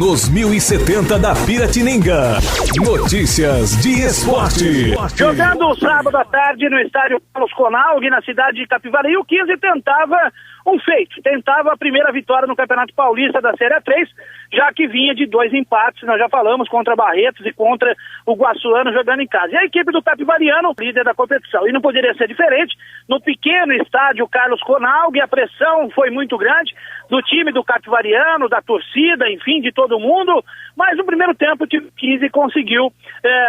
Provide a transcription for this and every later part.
nos 1070 da Piratininga. Notícias de esporte. Jogando sábado à tarde no estádio Carlos Conalg, na cidade de Capivari, o 15 tentava um feito. Tentava a primeira vitória no Campeonato Paulista da Série 3, já que vinha de 2 empates, nós já falamos, contra Barretos e contra o Guaçuano jogando em casa. E a equipe do Capivariano, líder da competição. E não poderia ser diferente, no pequeno estádio Carlos Conalg, a pressão foi muito grande do time do Capivariano, da torcida, enfim, de todo mundo, mas no primeiro tempo o time 15 conseguiu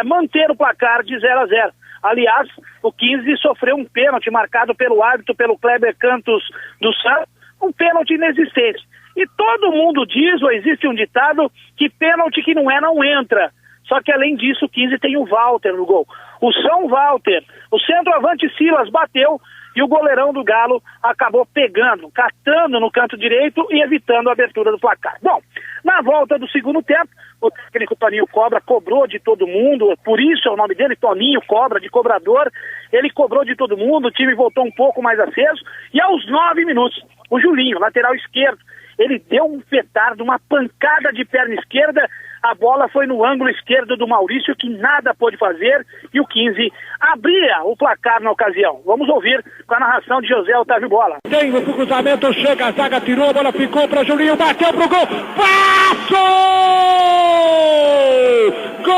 manter o placar de 0-0. Aliás, o 15 sofreu um pênalti marcado pelo árbitro, pelo Kleber Cantos do Santos, um pênalti inexistente. E todo mundo diz, ou existe um ditado, que pênalti que não entra. Só que além disso, o 15 tem o Walter no gol. O São Walter, o centroavante Silas bateu e o goleirão do Galo acabou pegando, catando no canto direito e evitando a abertura do placar. Bom, na volta do segundo tempo, o técnico Toninho Cobra cobrou de todo mundo, por isso é o nome dele, Toninho Cobra, de cobrador. Ele cobrou de todo mundo, o time voltou um pouco mais aceso e aos 9 minutos, o Julinho, lateral esquerdo, ele deu um petardo, uma pancada de perna esquerda, a bola foi no ângulo esquerdo do Maurício, que nada pôde fazer, e o 15 abria o placar na ocasião. Vamos ouvir com a narração de José Otávio Bola. Tem o cruzamento, chega, a zaga tirou, a bola ficou para Julinho, bateu pro gol, passou! Gol!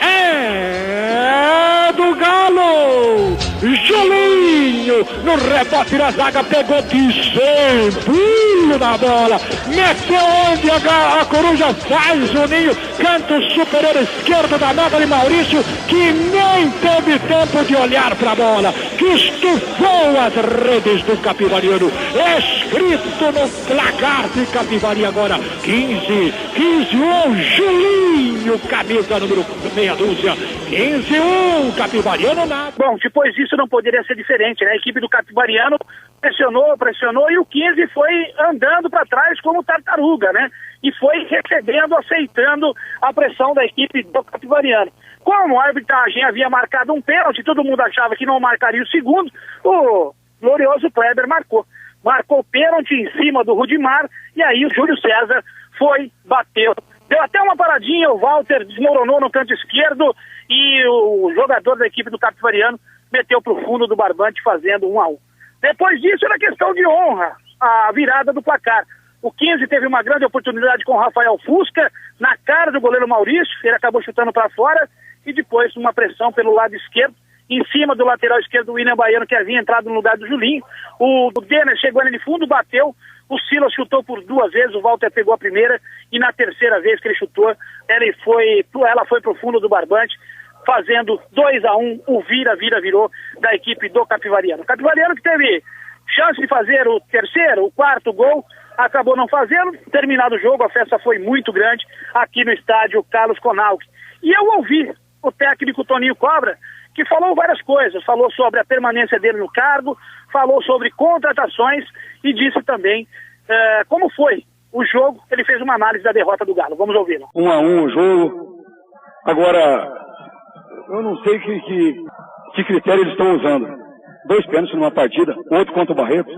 É do Galo! Julinho, no rebote da zaga, pegou de 100, pulo da bola, meteu onde a coruja faz o ninho, canto superior esquerdo da meta de Maurício, que nem teve tempo de olhar para a bola, que estufou as redes do Capivariano, escrito no placar de Capivari agora, 15-1, Julinho, camisa número meia dúzia, 15-1, Capivariano nada. Bom, depois disso não poderia ser diferente, né? A equipe do Capivariano pressionou e o 15 foi andando para trás como tartaruga, né? E foi recebendo, aceitando a pressão da equipe do Capivariano. Como a arbitragem havia marcado um pênalti, todo mundo achava que não marcaria o segundo, o glorioso Kleber marcou o pênalti em cima do Rudimar, e aí o Júlio César foi, bateu, deu até uma paradinha, o Walter desmoronou no canto esquerdo e o jogador da equipe do Capivariano meteu para o fundo do barbante, fazendo 1-1. Depois disso era questão de honra, a virada do placar. O 15 teve uma grande oportunidade com o Rafael Fusca, na cara do goleiro Maurício, ele acabou chutando para fora, e depois uma pressão pelo lado esquerdo, em cima do lateral esquerdo, o William Baiano, que havia entrado no lugar do Julinho. O Denner chegou ali de fundo, bateu, o Silas chutou por 2 vezes, o Walter pegou a primeira, e na terceira vez que ele chutou, ela foi pro fundo do barbante, fazendo 2-1, o virou da equipe do Capivariano. O Capivariano que teve chance de fazer o terceiro, o quarto gol, acabou não fazendo. Terminado o jogo, a festa foi muito grande aqui no estádio Carlos Conalg. E eu ouvi o técnico Toninho Cobra, que falou várias coisas, falou sobre a permanência dele no cargo, falou sobre contratações e disse também como foi o jogo. Ele fez uma análise da derrota do Galo. Vamos ouvi-lo. 1-1 o jogo. Agora, eu não sei que critério eles estão usando. 2 pênaltis numa partida, outro contra o Barreto.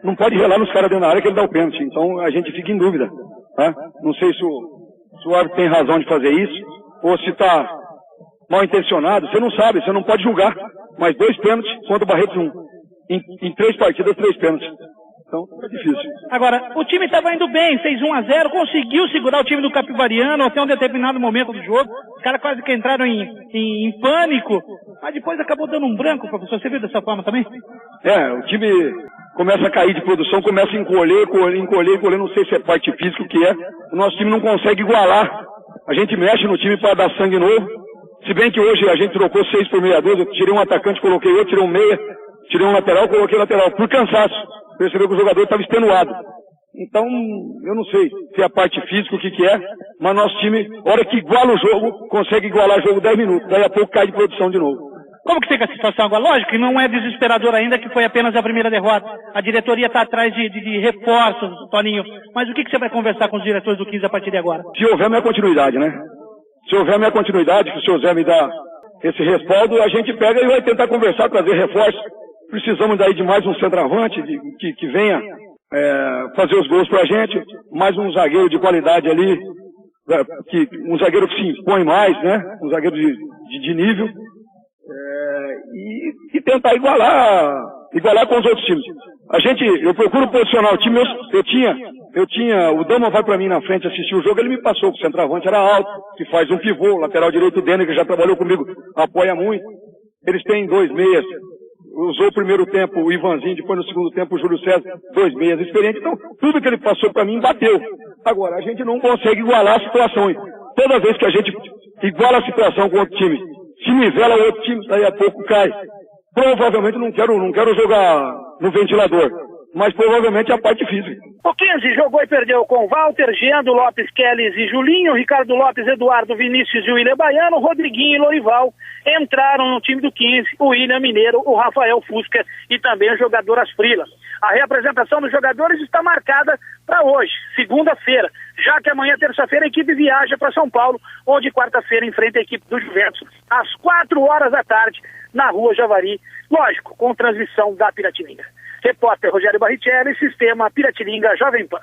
Não pode relar nos caras dentro da área que ele dá o pênalti. Então a gente fica em dúvida. Tá? Não sei se o árbitro tem razão de fazer isso, ou se está mal intencionado. Você não sabe, você não pode julgar. Mas 2 pênaltis contra o Barreto 1. Em 3 partidas, 3 pênaltis. Então, é difícil. Agora, o time estava indo bem, 6-1-0, conseguiu segurar o time do Capivariano até um determinado momento do jogo. Os caras quase que entraram em pânico, mas depois acabou dando um branco, professor. Você viu dessa forma também? O time começa a cair de produção, começa a encolher, não sei se é parte física o que é. O nosso time não consegue igualar. A gente mexe no time para dar sangue novo. Se bem que hoje a gente trocou 6 por meia dúzia, eu tirei um atacante, coloquei outro, tirei um meia, tirei um lateral, coloquei lateral, por cansaço. Percebeu que o jogador estava extenuado. Então, eu não sei se é a parte física, o que é, mas nosso time, hora que iguala o jogo, consegue igualar o jogo 10 minutos, daí a pouco cai de produção de novo. Como que fica a situação agora? Lógico que não é desesperador ainda, que foi apenas a primeira derrota. A diretoria está atrás de reforços, Toninho. Mas o que você vai conversar com os diretores do 15 a partir de agora? Se houver minha continuidade, né? Se houver minha continuidade, que o senhor Zé me dá esse respaldo, a gente pega e vai tentar conversar, trazer reforço. precisamos daí de mais um centroavante que venha fazer os gols pra gente, mais um zagueiro de qualidade ali, um zagueiro que se impõe mais, né? Um zagueiro de nível, e tentar igualar com os outros times. Eu procuro posicionar o time, eu tinha, o Dama vai pra mim na frente assistir o jogo, ele me passou que o centroavante era alto, que faz um pivô, o lateral direito dele, que já trabalhou comigo, apoia muito. Eles têm 2 meias, usou o primeiro tempo o Ivanzinho, depois no segundo tempo o Júlio César, 2 meias experientes, então tudo que ele passou pra mim bateu. Agora, a gente não consegue igualar a situação. Toda vez que a gente iguala a situação com outro time, se nivela o outro time, daí a pouco cai. Provavelmente não quero jogar no ventilador, mas provavelmente a parte física. O 15 jogou e perdeu com Walter, Giando, Lopes, Keles e Julinho, Ricardo Lopes, Eduardo, Vinícius e William Baiano, Rodriguinho e Lorival entraram no time do 15, o William Mineiro, o Rafael Fusca e também o jogador Asprila. A reapresentação dos jogadores está marcada para hoje, segunda-feira, já que amanhã, terça-feira, a equipe viaja para São Paulo, onde quarta-feira enfrenta a equipe do Juventus, às 4 horas da tarde, na Rua Javari, lógico, com transmissão da Piratininga. Repórter Rogério Barrichelli, Sistema Piratininga Jovem Pan.